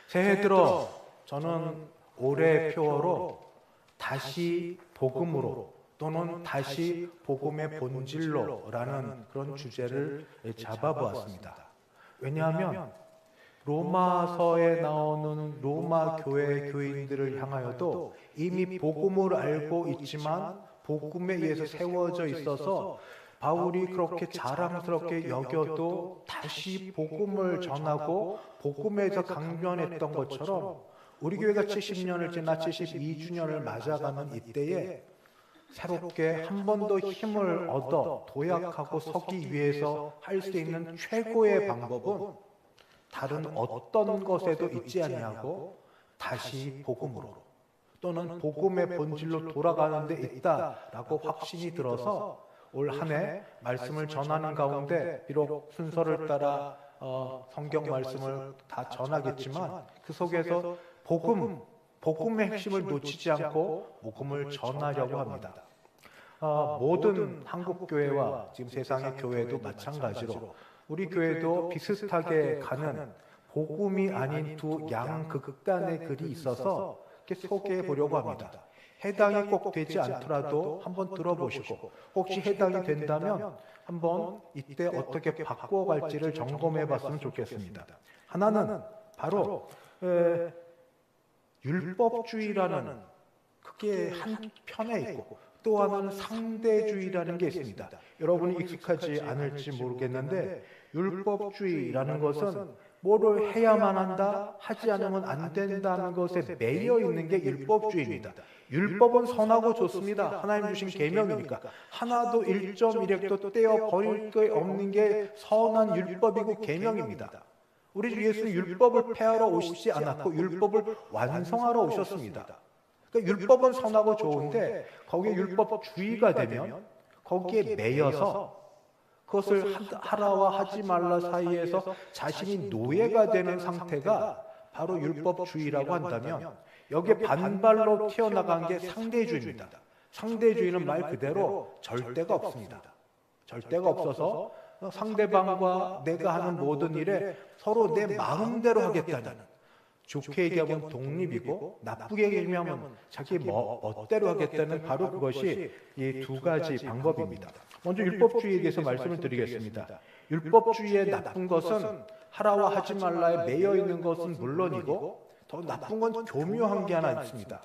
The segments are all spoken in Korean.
새해 들어 저는 올해 표어로 다시 복음으로 또는 다시 복음의 본질로라는 그런 주제를 잡아보았습니다. 왜냐하면 로마서에 나오는 로마 교회 교인들을 향하여도 이미 복음을 알고 있지만 복음에 의해서 세워져 있어서 바울이 그렇게 자랑스럽게 여겨도 다시 복음을 전하고 복음에서 강변했던 것처럼 우리 교회가 70년을 지나 72주년을 맞아가는 이때에 새롭게 한 번 더 힘을 얻어 도약하고 서기 위해서 할 수 있는 최고의 방법은 다른 어떤 것에도 있지 아니하고 다시 복음으로 또는 복음의 본질로 돌아가는 데 있다라고 확신이 들어서 올 한 해 말씀을 전하는 가운데 비록 순서를 따라 성경 말씀을 다 전하겠지만 그 속에서 복음의 핵심을 놓치지 않고 복음을 전하려고 합니다. 모든 한국 교회와 지금 세상의 교회도 마찬가지로 우리 교회도 비슷하게 가는 복음이 아닌 두 양극단의 글이 있어서 이렇게 소개해 보려고 합니다. 해당이 꼭 되지 않더라도 한번 들어보시고 혹시 해당이 된다면 한번 이때 어떻게 바꿔갈지를 점검해 봤으면 좋겠습니다. 하나는 바로 율법주의라는 그게 한 편에 있고 또 하나는 상대주의라는 게 있습니다. 여러분이 익숙하지 않을지 모르겠는데 율법주의라는 것은 뭐를 해야만 한다, 하지 않으면 안 된다는 것에 매여 있는 게 율법주의입니다. 율법은 선하고 좋습니다. 하나님 주신 계명이니까 하나도 1.1획도 떼어 버릴 게 없는 게 선한 율법이고 계명입니다. 우리 주 예수는 율법을 폐하러 오시지 않았고 율법을 완성하러 오셨습니다. 그러니까 율법은 선하고 좋은데 거기에 율법주의가 되면 거기에 매여서 그것을 하라와 하지 말라 사이에서 자신이 노예가 되는 상태가 바로 율법주의라고 한다면 여기에 반발로 튀어나간 게 상대주의입니다. 상대주의는 말 그대로 절대가 없습니다. 절대가 없어서 상대방과 내가 하는 모든 일에 서로 내 마음대로 하겠다는, 좋게 얘기하면 독립이고 나쁘게 얘기하면 자기 멋대로 하겠다는 바로 그것이 이 두 가지 방법입니다. 먼저 율법주의에 대해서 말씀을 드리겠습니다. 율법주의의 나쁜 것은 하라와 하지 말라에 매여 있는 것은 물론이고 더 나쁜 건 교묘한 게 하나 있습니다.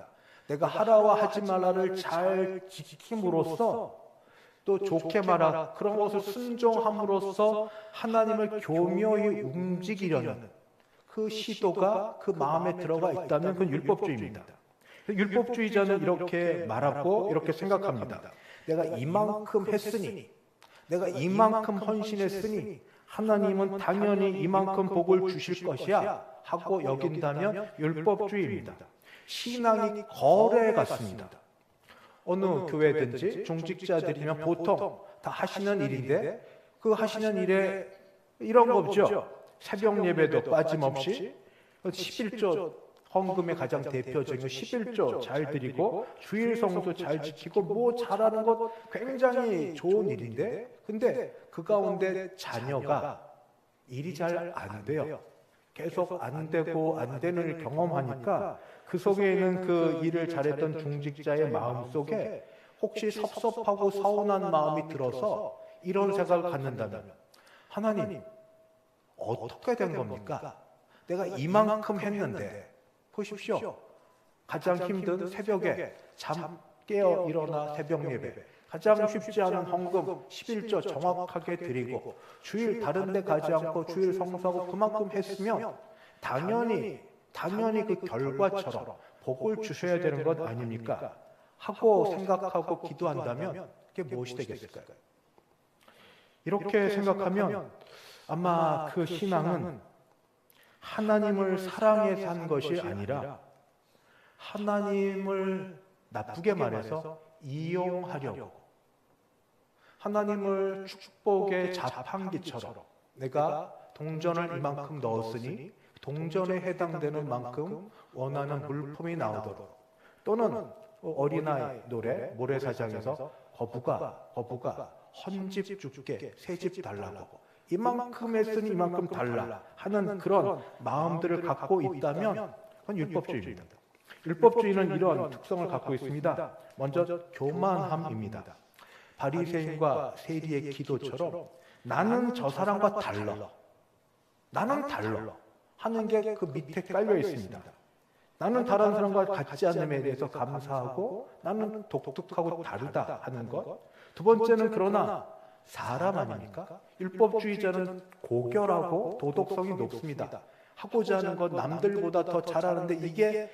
내가 하라와 하지 말라를 잘 지킴으로써 또 좋게 말하 그런 것을 순종함으로써 하나님을 교묘히 움직이려는 그 시도가 그 마음에 들어가 있다면 그건 율법주의입니다. 율법주의자는 이렇게 말하고 이렇게 생각합니다. 내가 이만큼 했으니, 내가 이만큼 헌신했으니 하나님은 당연히 이만큼 복을 주실 것이야 하고 여긴다면 율법주의입니다. 신앙이 거래 같습니다. 어느 교회든지 중직자들이면 보통 다 하시는 일인데 그 하시는 일에 이런 거 없죠. 새벽 예배도 빠짐없이 11조 헌금의 가장 대표적인 11조 잘 드리고 주일 성수 잘 지키고 뭐 잘하는 것 굉장히 좋은 일인데 근데 그 가운데 자녀가 일이 잘 안 돼요. 계속 안 되고 안 되는 일 경험하니까 그 속에 있는 그 일을 잘했던 중직자의 마음 속에 혹시 섭섭하고 서운한 마음이 들어서 이런 생각을 갖는다면 하나님 어떻게 된 겁니까? 내가 이만큼 했는데 보십시오. 가장 힘든 새벽에 잠 깨어 일어나 새벽 예배 가장 쉽지 않은 헌금 11조 정확하게 드리고 주일 다른 데 가지 않고 주일 성수하고 그만큼 했으면 당연히 그 결과처럼 복을 주셔야 되는 것 아닙니까? 하고 생각하고 기도한다면 그게 무엇이 되겠을까요? 이렇게 생각하면 아마 그 신앙은 하나님을 사랑해서 한 것이 아니라 하나님을 나쁘게 말해서 이용하려고 하나님을 축복의 자판기처럼 내가 동전을 이만큼 넣었으니 동전에 해당되는 만큼 원하는 물품이 나오도록 또는 어린아이 노래 모래사장에서 거부가 헌집 줄게 새집 달라고 이만큼 했으니 이만큼 달라 하는 그런 마음들을 갖고 있다면 그건 율법주의입니다. 율법주의는 이런 특성을 갖고 있습니다. 먼저 교만함입니다. 바리새인과 세리의 기도처럼 나는 저 사람과 달라, 나는 달라 하는 게 그 밑에 깔려 있습니다. 나는 다른 사람과 같지 않음에 대해서 감사하고 나는 독특하고 다르다 하는 것. 두 번째는 그러나 사람 아닙니까? 율법주의자는 고결하고 도덕성이 높습니다. 하고자 하는 것 남들보다 더 잘하는데 이게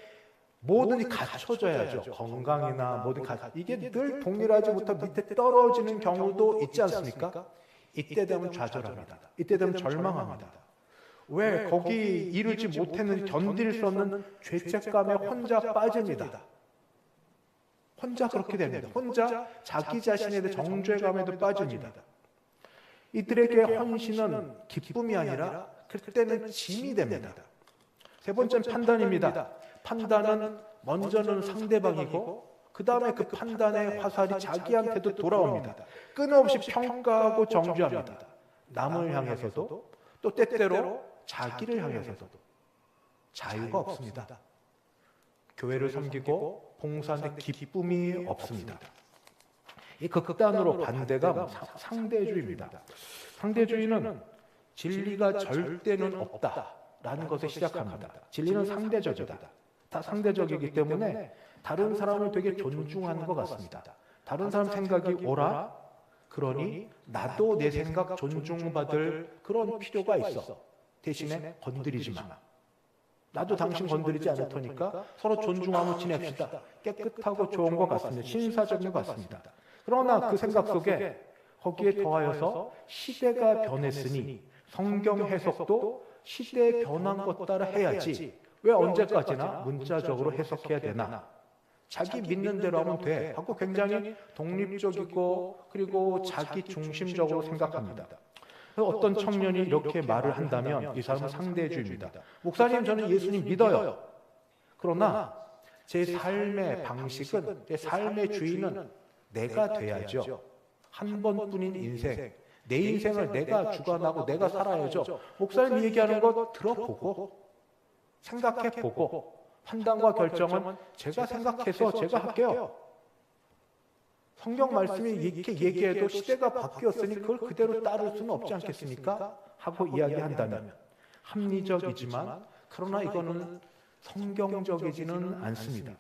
뭐든지 갖춰져야죠. 건강이나 뭐든 이게 늘 동일하지 못하고 밑에 떨어지는 경우도 있지 않습니까? 이때 되면 좌절합니다. 이때 되면 절망합니다. 왜 거기 이르지 못했는지 견딜 수 없는 죄책감에 혼자 빠집니다. 혼자 그렇게 됩니다. 혼자 자기 자신에 대해 정죄감에도 빠집니다. 이들에게 헌신은 기쁨이 아니라 그때는 짐이 됩니다. 세 번째는 판단입니다. 판단은 먼저는 상대방이고 그 다음에 그 판단의 화살이 자기한테도 돌아옵니다. 끊임없이 평가하고 정죄합니다. 남을 향해서도 또 때때로 자기를 향해서도 자유가 없습니다. 교회를 섬기고 봉사하는데 기쁨이 없습니다. 이 극단으로 반대가 상대주의입니다. 상대주의는 진리가 절대는 없다라는 것에 시작합니다. 진리는 상대적이다. 다 상대적이기 때문에 다른 사람을 되게 존중하는 것 같습니다. 다른 사람 생각이 옳아? 그러니 나도 내 생각 존중받을 그런 필요가 있어. 대신에 건드리지 마. 나도 당신 건드리지 않을 테니까 서로 존중하며 지냅시다. 깨끗하고 좋은 것 같습니다. 신사적인 것 같습니다. 그러나 그 생각 속에 거기에 더하여서 시대가 변했으니 성경 해석도 시대에 변한 것 따라 해야지. 왜 언제까지나 문자적으로 해석해야 되나? 자기 믿는 대로 하면 돼 하고 굉장히 독립적이고 그리고 자기 중심적으로 생각합니다. 어떤 청년이 이렇게 말을 한다면 이 사람은 상대주의입니다. 목사님, 저는 예수님 믿어요. 그러나 제 삶의 방식은, 제 삶의 주인은 내가 돼야죠. 한 번뿐인 인생, 내 인생을 내가 주관하고 내가 살아야죠. 목사님 얘기하는 거 들어보고 생각해보고 판단과 결정은 제가 생각해서 제가 할게요. 성경 말씀이 이렇게 얘기해도 시대가 바뀌었으니 그걸 그대로 따를 수는 없지 않겠습니까? 하고 이야기한다면 합리적이지만 그러나 이거는 성경적이지는 않습니다.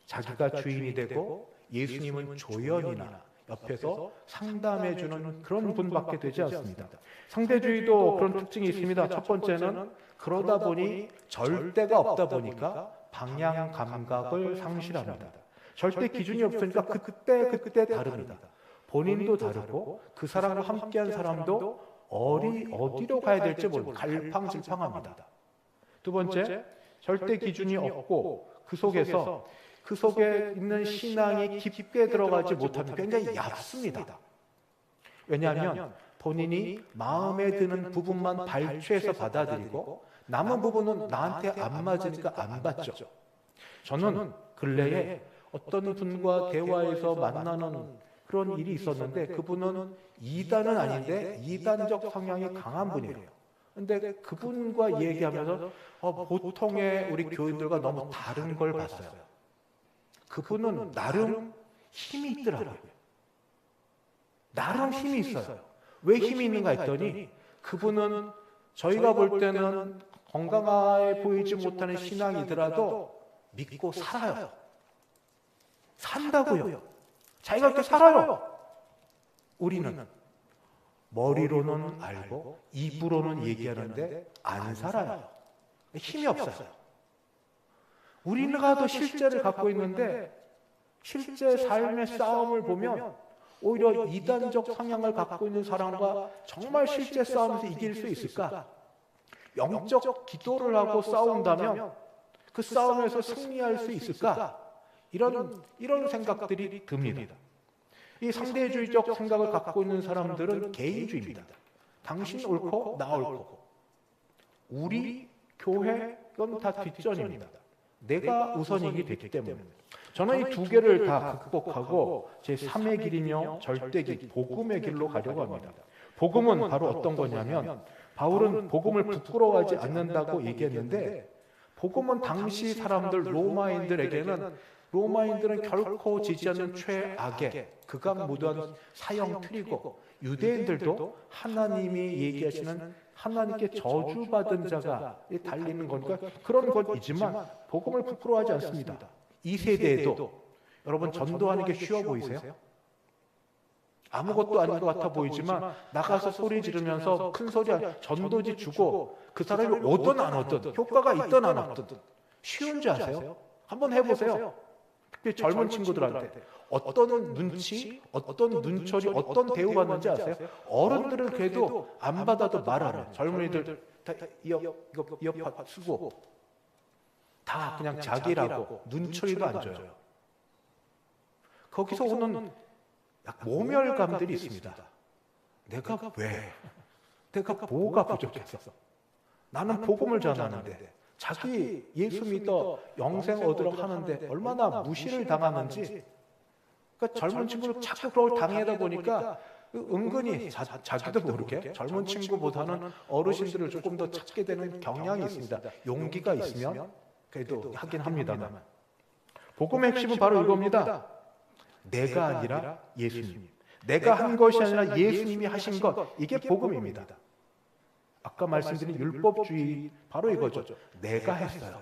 자기가 주인이 되고 예수님은 조연이나 옆에서 상담해주는 그런 분밖에 되지 않습니다. 상대주의도 그런 특징이 있습니다. 첫 번째는 그러다 보니 절대가 없다 보니까 방향 감각을 상실합니다. 절대 기준이 없으니까 그때 다릅니다. 본인도 다르고 그 사람과 함께한 사람도 어디로 가야 될지 모르고 갈팡질팡합니다. 두 번째, 절대 기준이 없고 그 속에 있는 신앙이 깊게 들어가지 못하면 굉장히 얕습니다. 왜냐하면 본인이 마음에 드는 부분만 발췌해서 받아들이고 남은 부분은 나한테 안 맞으니까 안 받죠. 저는 근래에 어떤 분과 대화에서 만나는 그런 일이 있었는데 그분은 이단은 아닌데 이단적 성향이 강한 분이에요. 근데 그분과 얘기하면서 보통의 우리 교인들과 너무 다른 걸 봤어요. 그분은 나름 힘이 있더라고요. 나름 힘이 있어요. 왜 힘이 있는가 했더니 그분은 저희가 볼 때는 건강해 보이지 못하는 신앙이더라도 믿고 살아요. 산다고요. 자기가 그렇게 살아요. 우리는 머리로는 알고 입으로는 얘기하는데 안 살아요. 힘이 없어요. 우리가 더 실제를 갖고 있는데 실제 삶의 싸움을 보면 오히려 이단적 성향을 갖고 있는 사람과 정말 실제 싸움에서 이길 수 있을까? 영적 기도를 하고 싸운다면 그 싸움에서 승리할 수 있을까? 이런 생각들이 듭니다. 이 상대주의적 생각을 갖고 있는 사람들은 개인주의입니다. 당신 옳고 나 옳고 우리 교회 이건 다 뒷전입니다. 내가 우선이기 됐기 때문에 저는 이 두 개를 다 극복하고 제 3의 길이며 절대길, 복음의 길로 가려고 합니다. 복음은 바로 어떤 거냐면 바울은 복음을 부끄러워하지 않는다고 얘기했는데 복음은 당시 사람들 로마인들은 결코 지지 않는 최악의 극악무도한 사형틀이고 유대인들도 하나님이 얘기하시는 하나님께 저주받은 자가 달리는 거니까 그런 것이지만 복음을 부끄러워하지 않습니다. 이 세대에도 여러분 전도하는 게 쉬워 보이세요? 아무것도 아닌 것 같아 보이지만 나가서 소리 지르면서 큰 소리 전도지 주고 그 사람이 오든 안 오든 효과가 있든 안 없든 쉬운 줄 아세요? 한번 해보세요. 특히 젊은 친구들한테 어떤 눈치, 어떤 눈초리, 어떤 대우 받는지 아세요? 어른들은 그래도 안 받아도 말하는 젊은이들 다 이어팟 쓰고 다 그냥 자기라고 눈초리도 안 줘요. 거기서 오는 모멸감들이 있습니다. 내가 왜? 내가 뭐가 부족했어? 나는 복음을 전하는데 자기 예수 믿어 영생 얻으러 하는데 얼마나 무시를 당하는지 그러니까 젊은 친구를 자꾸 그걸 당하다 보니까 은근히 자기도 모르게 젊은 친구보다는 어르신들을 조금 더 찾게 되는 경향이 있습니다. 용기가 있으면 그래도 하긴 합니다만 복음의 핵심은 바로 이겁니다. 내가 아니라 예수님. 내가 한 것이 아니라 예수님이 하신 것. 이게 복음입니다. 아까 말씀드린 율법주의 바로 이거죠. 내가 했어요.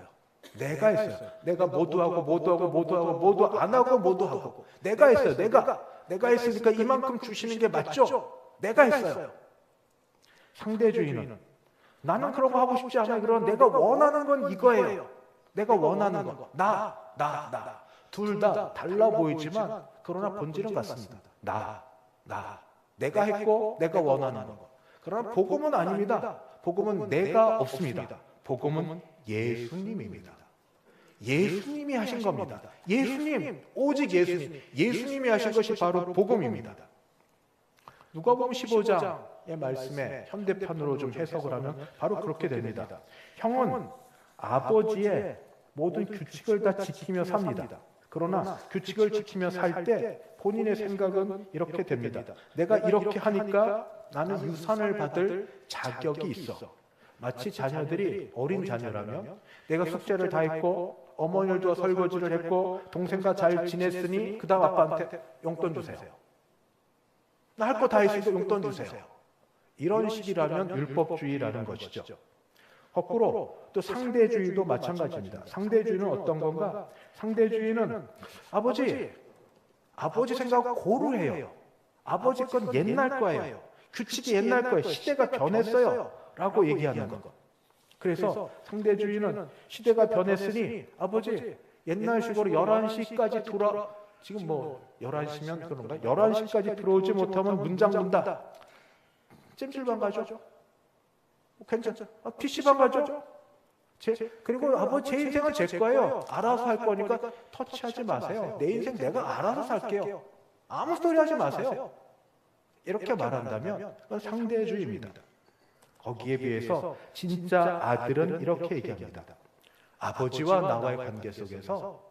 내가 했어요. 내가 모두 하고 모두 안 하고 모두 하고 내가 했어요. 내가 했으니까 이만큼 주시는 게 맞죠? 내가 했어요. 상대주의는 나는 그런 거 하고 싶지 않아요. 그럼 내가 원하는 건 이거예요. 내가 원하는 거. 나. 둘 다 달라 보이지만 그러나 본질은 같습니다. 내가 했고 내가 원하는 거. 그러나 복음은 아닙니다. 복음은 내가 없습니다. 복음은 예수님입니다. 예수님이 하신 겁니다. 예수님, 오직 예수님. 예수님이 하신 것이 바로 복음입니다. 누가복음 15장의 말씀에 현대편으로 좀 해석을 하면 바로 그렇게 됩니다. 형은 아버지의 모든 규칙을 다 지키며 삽니다. 그러나 규칙을 지키며 살 때 본인의 생각은 이렇게 됩니다. 내가 이렇게 하니까 나는 유산을 받을 자격이 있어. 마치 자녀들이 어린 자녀라면 내가 숙제를 다 했고 어머니를 도와 설거지를 했고 동생과 잘 지냈으니 그 다음 아빠한테 용돈 주세요. 나 할 거 다 했으니까 용돈 주세요. 이런 식이라면 율법주의라는 것이죠. 거꾸로 또 상대주의도 마찬가지입니다. 상대주의는 어떤 건가? 상대주의는 아버지 생각 고루해요. 아버지 건 옛날 거예요. 규칙이 옛날 거예요. 시대가 변했어요. 라고 얘기하는 것. 그래서 상대주의는 시대가 변했으니 아버지 옛날식으로 11시까지 지금 뭐 11시면 그런가? 11시까지 들어오지 못하면 문장 문다. 찜질방 가죠? 괜찮죠? PC방 가죠? 그리고 아버지 제 인생은 제 거예요. 알아서 할 거니까 터치하지 마세요. 내 인생 내가 알아서 살게요. 아무 소리 하지 마세요. 이렇게 말한다면 그건 상대주의입니다. 거기에 비해서 진짜 아들은 이렇게 얘기합니다. 아버지와 나와의 관계 속에서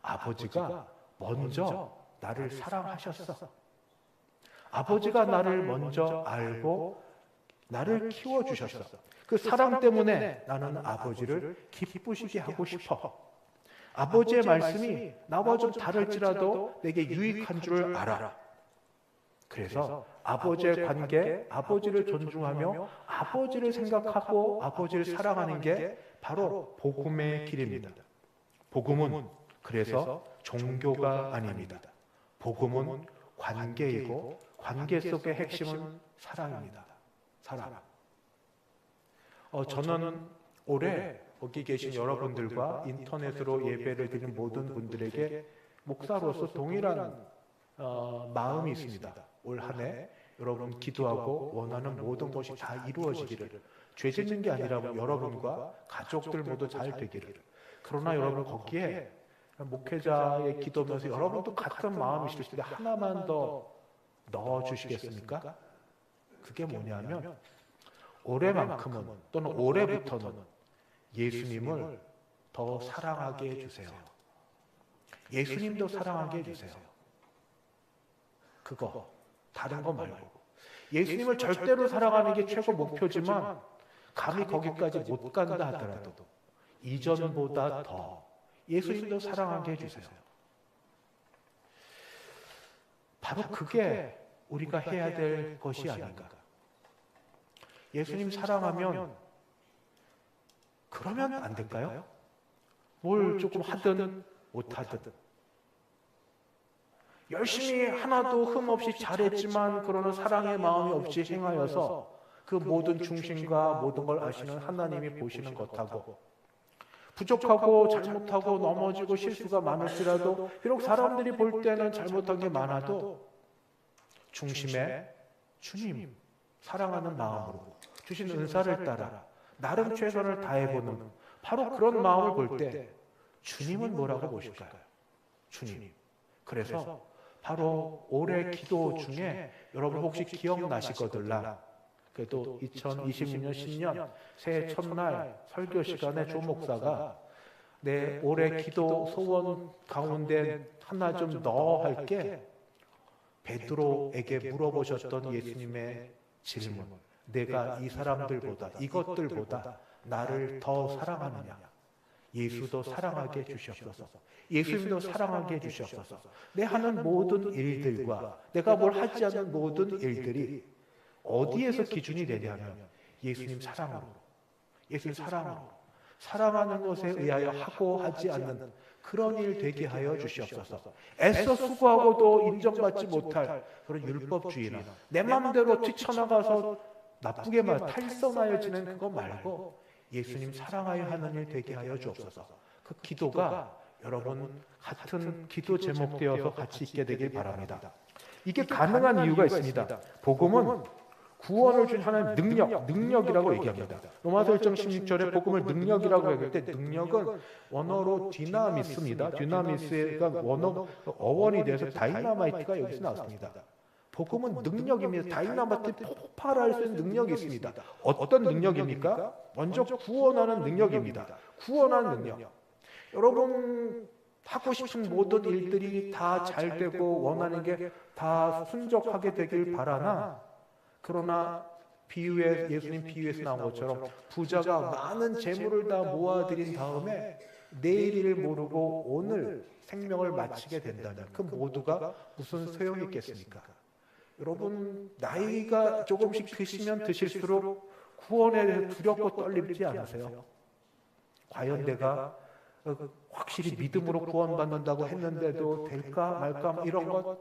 아버지가 먼저 나를 사랑하셨어. 아버지가 나를 먼저 알고 나를 키워주셨어. 그 사랑 때문에 나는 아버지를 기쁘시게 하고 싶어. 아버지의 말씀이 나와 좀 다를지라도 내게 유익한 줄 알아. 그래서 아버지의 관계, 아버지를 존중하며 아버지를 생각하고 아버지를 사랑하는 게 바로 복음의 길입니다. 복음은 그래서 종교가 아닙니다. 복음은 관계이고 관계 속의 핵심은 사랑입니다. 사랑. 저는 올해 거기 계신 여러분들과 인터넷으로 예배를 드리는 모든 분들에게 목사로서 동일한 마음이 있습니다. 올 한 해 여러분 기도하고 원하는 모든 것이 다 이루어지기를, 죄 짓는 게 아니라 여러분과 가족들 모두 잘 되기를. 그러나 여러분 거기에 목회자의 기도면서 여러분도 같은 마음이실 텐데 하나만 더 넣어주시겠습니까? 그게 뭐냐면 올해만큼은 또는 올해부터는 예수님을 더 사랑하게 해주세요. 예수님도 사랑하게 해주세요. 그거 다른 거 말고 예수님을 절대로 사랑하는 게 최고 목표지만 감히 거기까지 못 간다 하더라도 이전보다 더 예수님도 사랑하게 해주세요. 바로 그게 우리가 해야 될 것이 아닌가. 예수님 사랑하면 그러면 안 될까요? 뭘 조금 하든 못하든 열심히 하나도 흠없이 잘했지만 그러나 사랑의 마음이 없이 행하여서 그 모든 중심과 모든 걸 아시는 하나님이 보시는 것하고 부족하고 잘못하고 넘어지고 실수가 많을지라도 비록 사람들이 볼 때는 잘못한 게 많아도 중심에 주님 사랑하는 마음으로 주신 은사를 따라 나름 최선을 다해보는 바로 그런 마음을 볼 때 주님은 뭐라고 보실까요? 주님. 그래서 바로 올해 기도 중에 여러분 혹시 기억나시거들라 그래도 2026년 신년 새해 첫날 설교 시간에 조 목사가 내 올해 기도 소원 가운데 하나 좀 넣어 할게 베드로에게 물어보셨던 예수님의 질문 내가 이 사람들보다 이것들보다 나를 더 사랑하느냐 예수도 사랑하게 해주시옵소서 예수님도 사랑하게 해주시옵소서 내 하는 모든 일들과 내가 뭘 하지 않는 모든 일들이 어디에서 기준이 되냐면 예수님 사랑으로 예수님 사랑으로 사랑하는 것에 의하여 하고 하지 않는 그런 일 되게 하여 주시옵소서. 애써 수고하고도 인정받지 못할 그런 율법주의나 내 마음대로 뛰쳐나가서 나쁘게만 탈선하여 지는 그거 말고 예수님 사랑하여 하는 일 되게 하여 주옵소서. 그 기도가 여러분 같은 기도 제목 되어서 같이 있게 되길 바랍니다. 이게 가능한 이유가 있습니다. 복음은 구원을 준 하나님 능력이라고 얘기합니다. 로마서 1장 16절에 복음을 능력이라고 얘기할 때 능력은 원어로 디나미스입니다. 디나미스가 원어 어원이 돼서 다이나마이트가 여기서 나왔습니다. 복음은 능력입니다. 다이나마이트 폭발할 수 있는 능력이 있습니다. 어떤 능력입니까? 먼저 구원하는 능력입니다. 구원하는 능력. 여러분 하고 싶은 모든 일들이 다 잘 되고 원하는 게 다 순적하게 되길 바라나 그러나 비유에 예수님 비유에서 나온 것처럼 부자가 많은 재물을 다 모아들인 다음에 내일을 모르고 오늘 생명을 마치게 된다면 그 모두가 무슨 소용이 있겠습니까? 여러분 나이가 조금씩 드시면 드실수록 구원에 대해 두렵고 떨리지 않으세요? 과연 내가 확실히 믿음으로 구원받는다고 했는데도 될까 말까 이런 것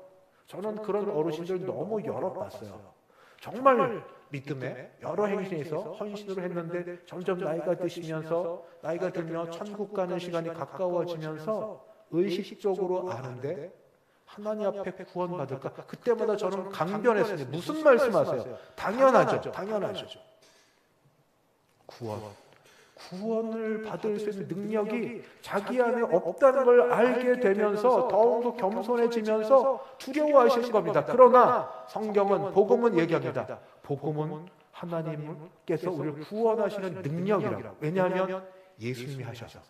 저는 그런 어르신들 너무 여러 봤어요. 정말 믿음에 여러 행신에서 헌신으로 했는데 점점 나이가 드시면서 나이가 들면 천국 가는 시간이 가까워지면서 의식적으로 아는데 하나님 앞에 구원받을까? 그때마다 저는 강변했습니다. 무슨 말씀하세요? 당연하죠. 당연하죠. 구원을 받을 수 있는 능력이 자기 안에 없다는 걸 알게 되면서 더욱더 겸손해지면서 두려워하시는 겁니다. 그러나 성경은 복음은 얘기합니다. 복음은 하나님께서 우리를 구원하시는 능력이라고. 왜냐하면 예수님이 하셔서.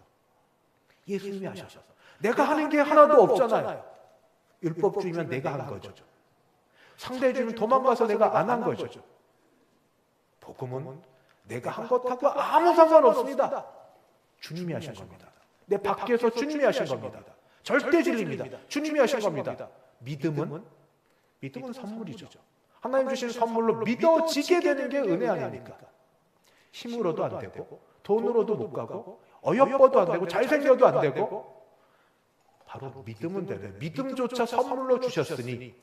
예수님이 하셔서. 내가 하는 게 하나도 없잖아요. 율법주의면 내가 한 거죠. 상대주의면 도망가서 내가 안 한 거죠. 복음은 내가 한 것하고 아무 상관없습니다. 주님이 하신 겁니다. 내 밖에서 주님이 하신 겁니다. 절대 진리입니다. 주님이 하신 겁니다. 믿음은 선물이죠. 하나님 주신 선물로 믿어지게 되는 게 은혜 아닙니까? 힘으로도 안 되고 돈으로도 못 가고 어여뻐도 안 되고 잘생겨도 안 되고 바로 믿음은 되네. 믿음조차 선물로 주셨으니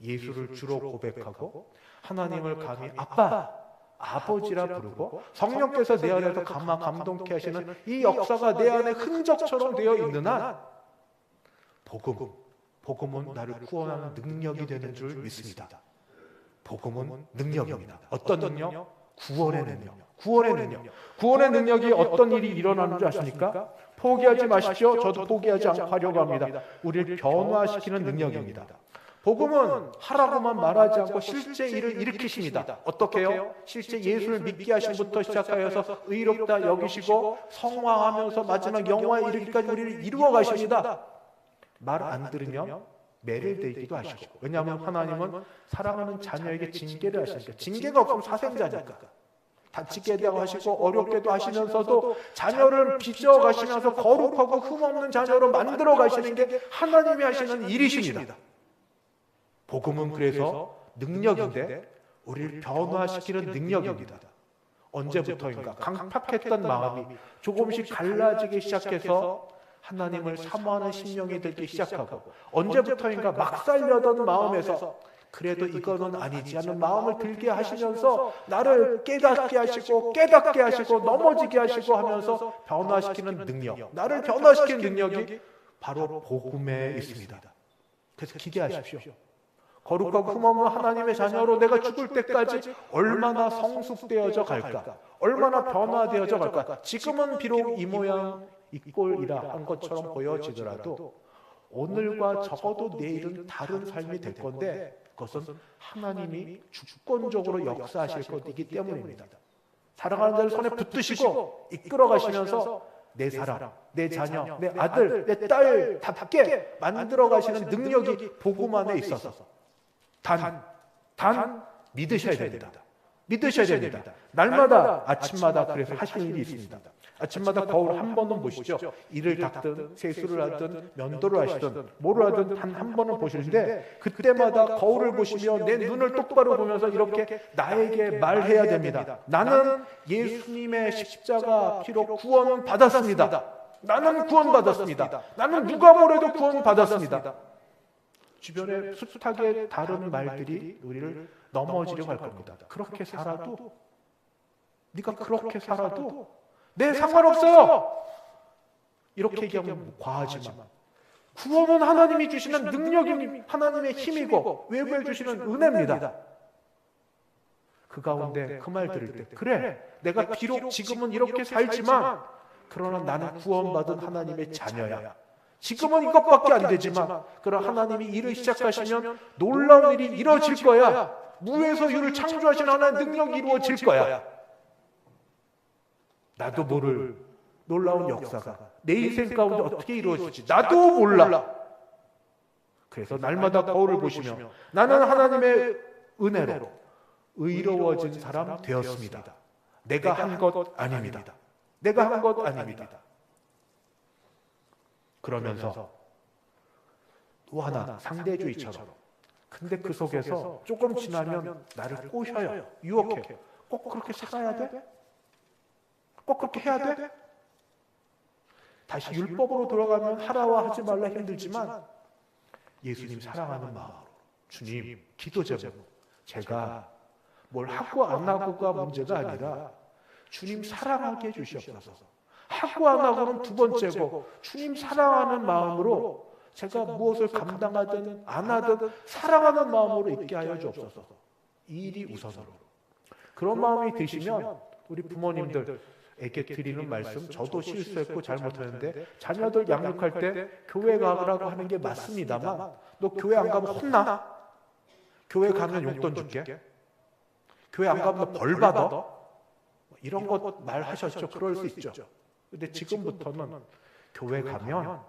예수를 주로 고백하고 하나님을 감히 아버지라 부르고 성령께서 내 안에서 감동케 하시는 이 역사가 내 안에 흔적처럼 되어 있는 한 복음은 나를 구원하는 능력이 되는 줄 믿습니다. 복음은 능력입니다. 어떤 능력? 구원의 능력. 구원의 능력이 어떤 일이 일어나는 줄 아십니까? 포기하지 마십시오. 저도 포기하지 않고 하려고 합니다. 우리를 변화시키는 능력입니다. 복음은 하라고만 말하지 않고 실제 일을 일으키십니다. 어떻게요? 실제 예수를 믿게 하심부터 시작하여서 의롭다 여기시고 성화하면서 마지막 영화에 이르기까지 우리를 이루어 가십니다. 말 안 들으면 매를 들기도 하시고, 왜냐하면 하나님은 사랑하는 자녀에게 징계를 하시니까, 징계가 없으면 사생자니까 다치게도 하시고 어렵게도 하시면서도 자녀를 빚어가시면서 거룩하고 흠없는 자녀로 만들어 가시는 게 하나님이 하시는 일이십니다. 복음은 그래서 능력인데 우리를 변화시키는 능력입니다. 언제부터인가 강팍했던 마음이 조금씩 갈라지기 시작해서 하나님을 사모하는 심령이 들기 시작하고, 언제부터인가 막 살려던 마음에서 그래도 이거는 아니지 하는 마음을 들게 하시면서 나를 깨닫게 하시고 넘어지게 하시고 하면서 변화시키는 능력, 나를 변화시키는 능력이 바로 복음에 있습니다. 그래서 기대하십시오. 거룩하고 흠없는 하나님의 자녀로 내가 죽을 때까지 얼마나 성숙되어져 갈까, 얼마나 변화되어져 갈까. 지금은 비록 이 모양 이 꼴이라 한 것처럼 보여지더라도 오늘과 적어도 내일은 다른 삶이 될 건데, 그것은 하나님이 주권적으로 역사하실 것이기 때문입니다. 사랑하는 자를 손에 붙드시고 이끌어 가시면서 내 사람, 내 자녀, 내 아들, 내 딸답게 만들어 가시는 능력이 복음 안에 있어서 단 믿으셔야 됩니다. 믿으셔야 됩니다. 날마다 아침마다 그래서 하시는 일이 있습니다. 아침마다 거울 한 번은 보시죠. 이를 닦든 세수를 하든 면도를 하시든 뭐를 하든 단 한 번은 보시는데, 그때마다 거울을 보시며 내 눈을 똑바로 보면서 이렇게 나에게 말해야 됩니다. 나는 예수님의 십자가 피로 구원 받았습니다. 나는 구원 받았습니다. 나는 누가 뭐래도 구원 받았습니다. 주변에 숱하게 다른 말들이 우리를 넘어지려고 할 겁니다. 그렇게 살아도, 네가 그렇게 살아도 네, 상관없어요. 이렇게 얘기하면 과하지만 구원은 하나님이 주시는 능력입니다. 하나님의 힘이고 외부에 주시는 은혜입니다. 그 가운데 그 말 들을 때, 그래, 내가 비록 지금은 이렇게 살지만 그러나 나는 구원받은 하나님의 자녀야. 지금은 이것밖에 안 되지만 그러나 하나님이 일을 시작하시면 놀라운 일이 이루어질 거야. 무에서 유를 창조하신 하나님의 능력이 이루어질 거야. 나도 모를 놀라운 역사가 내 인생 가운데 어떻게 이루어질지 나도 몰라. 그래서 날마다 거울을 보시며 나는 하나님의 은혜로 의로워진 사람 되었습니다. 내가 한 것 아닙니다. 내가 한 것 아닙니다. 그러면서 또 하나 상대주의처럼, 근데 그 속에서 조금 지나면 나를 꼬셔요. 유혹해요. 꼭 그렇게 살아야 돼? 꼭 그렇게 해야 돼? 다시 율법으로 돌아가면 하라와 하지 말라 힘들지만 예수님 사랑하는 마음으로, 주님 기도 제목, 제가 뭘 하고 안 하고가 문제가 아니라 주님 사랑하게 해주시옵소서. 하고 안 하고는 두 번째고, 주님 사랑하는 마음으로 제가 무엇을 감당하든 안 하든 사랑하는 마음으로 있게 하여 주옵소서. 이 일이 우선으로. 그런 마음이 드시면 우리 부모님들에게 드리는 말씀, 저도 실수했고 잘못했는데 자녀들 양육할 때 교회 가라고 하는 게 맞습니다만, 너 교회 안 가면 혼나? 교회 가면 용돈 줄게? 교회 안 가면 너 벌 받아? 이런 것 말하셨죠. 그럴 수 있죠. 근데 지금부터는 교회 가면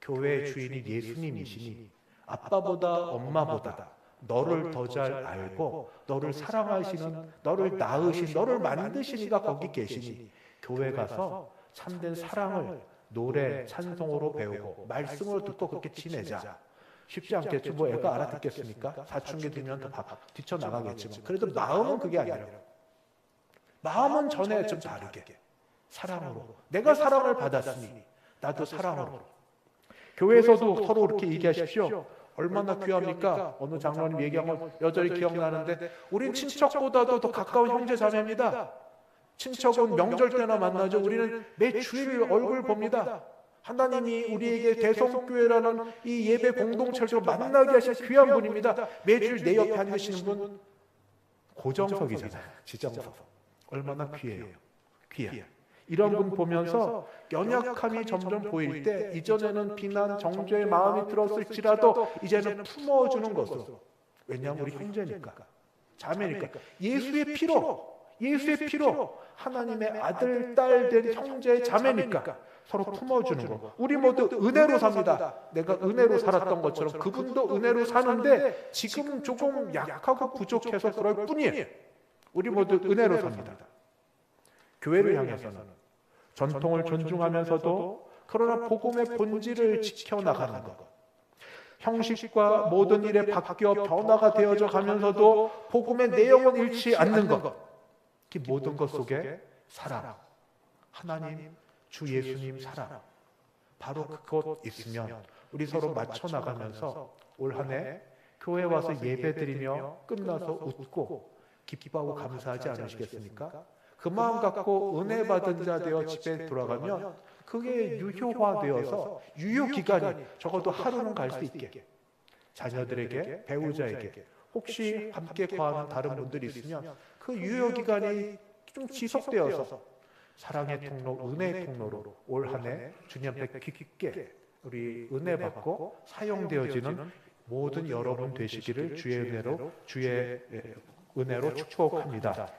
교회의 주인이 예수님이시니 아빠보다 엄마보다 너를 더 잘 알고 너를 사랑하시는, 너를 낳으신, 너를 만드신 이가 거기 계시니 교회 가서 참된 사랑을 노래, 찬송으로 배우고 말씀으로 듣고 그렇게 지내자. 쉽지 않겠죠. 뭐 애가 알아듣겠습니까? 사춘기 되면 더 뛰쳐나가겠지만 그래도 마음은 그게 아니라, 마음은 전에 좀 다르게 사랑으로, 내가 사랑을 받았으니 나도 사랑으로. 교회에서도 서로 이렇게 얘기하십시오. 얼마나 귀합니까? 어느 장로님 얘기한 건 여전히 기억나는데, 우린 친척보다도 더 가까운 형제 자매입니다. 친척은 명절 때나 만나죠. 우리는 매 주일 얼굴 봅니다. 하나님이 우리에게 대성교회라는 이 예배 공동체로 만나게 하신 귀한 분입니다. 매주일 내 옆에 앉으시는 분 고정석이잖아요. 지정석. 얼마나 귀해요. 귀해. 이런 분 보면서 연약함이 점점 보일 때, 이전에는 비난, 정죄의 마음이 들었을지라도 이제는 품어주는 것으로. 왜냐하면 우리 형제니까, 자매니까, 예수의 피로 하나님의 아들, 딸 된 형제, 자매니까 서로 품어주는 거. 우리 모두 은혜로 삽니다. 내가 은혜로 살았던 것처럼 그분도 은혜로 사는데 지금 조금 약하고 부족해서 그럴 뿐이에요. 우리 모두 은혜로 삽니다. 교회를 향해서는 전통을 존중하면서도 그러나 복음의 본질을 지켜나가는 것. 형식과 모든 일에 바뀌어 변화가 되어져 가면서도 복음의 내용은 잃지 않는 것. 이 모든 것 속에 사랑, 하나님, 주 예수님 사랑. 바로 그것 있으면 우리 서로 맞춰 나가면서 올 한 해 교회 와서 예배드리며 끝나서 웃고 기뻐하고 감사하지 않으시겠습니까? 그 마음 갖고 은혜 받은 자 되어 집에 돌아가면 그게 유효화되어서 유효기간이 적어도 하루는 갈 수 있게 자녀들에게 배우자에게 혹시 함께 거하는 다른 분들이 있으면 그 유효기간이 좀 지속되어서 사랑의 통로, 은혜의 통로로 올 한 해 주님 앞에 깊게 우리 은혜 받고 사용되어지는 모든 여러분 되시기를 주의 은혜로 축복합니다.